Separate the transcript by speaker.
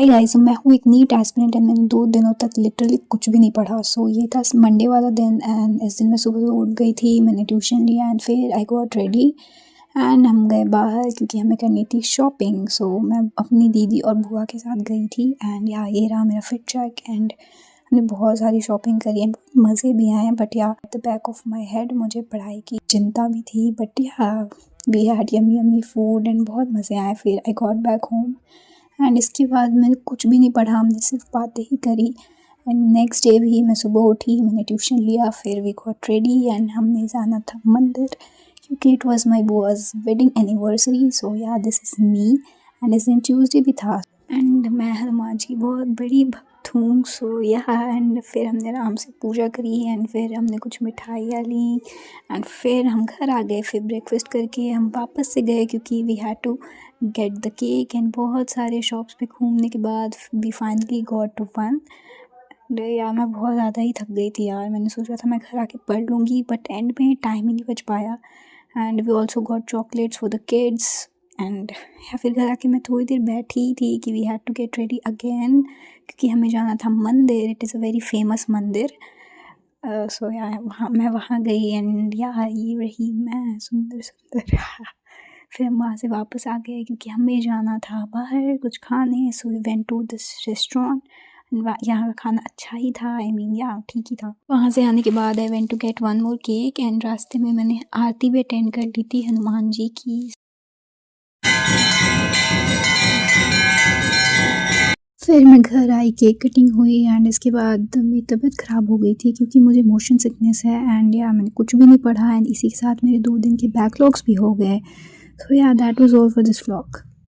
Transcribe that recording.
Speaker 1: Hi guys, मैं हूँ एक नीट एस्पिरेंट एंड मैंने 2 दिनों तक लिटरली कुछ भी नहीं पढ़ा। सो ये था मंडे वाला दिन एंड इस दिन मैं सुबह उठ गई थी, मैंने ट्यूशन लिया एंड फिर आई गॉट रेडी एंड हम गए बाहर क्योंकि हमें करनी थी शॉपिंग। सो मैं अपनी दीदी और बुआ के साथ गई थी एंड ये रहा मेरा फिट चेक एंड हमने बहुत सारी शॉपिंग करी एंड मज़े भी आए। But at the back of my head मुझे पढ़ाई की चिंता भी थी। But we had yummy food and बहुत मज़े आए। फिर I got back home and इसके बाद मैंने कुछ भी नहीं पढ़ा, हमने सिर्फ बातें ही करी। एंड नेक्स्ट डे भी मैं सुबह उठी, मैंने ट्यूशन लिया, फिर वी गॉट रेडी एंड हमने जाना था मंदिर क्योंकि इट वाज माय बुआज wedding anniversary. So yeah this is me and इस दिन ट्यूसडे भी था एंड मैं हनुमान जी की बहुत बड़ी भक्त हूँ। सो एंड फिर हमने आराम से पूजा करी एंड फिर हमने कुछ मिठाइयाँ ली एंड फिर हम घर आ गए। फिर ब्रेकफास्ट करके हम वापस से गए क्योंकि we had to get the cake and बहुत सारे शॉप्स पे घूमने के बाद we finally got to one. यार मैं बहुत ज़्यादा ही थक गई थी यार, मैंने सोचा था मैं घर आके पढ़ लूँगी बट एंड में टाइम ही नहीं बच पाया। And we also got chocolates for the kids and या फिर घर आके मैं थोड़ी देर बैठी थी कि we had to get ready again क्योंकि हमें जाना था मंदिर। It is a very famous mandir. So मैं वहाँ गई एंड ये रही मैं सुंदर सुंदर फिर हम वहाँ से वापस आ गए क्योंकि हमें जाना था बाहर कुछ खाने। So we went to this restaurant, यहाँ का खाना अच्छा ही था, आई मीन ठीक ही था। वहाँ से आने के बाद I went to get one more cake and रास्ते में मैंने आरती भी अटेंड कर ली थी हनुमान जी की। फिर मैं घर आई, केक कटिंग हुई एंड इसके बाद मेरी तबीयत ख़राब हो गई थी क्योंकि मुझे मोशन सिकनेस है एंड मैंने कुछ भी नहीं पढ़ा एंड इसी के साथ मेरे 2 दिन के बैकलॉग्स भी हो गए। So that was all for this vlog.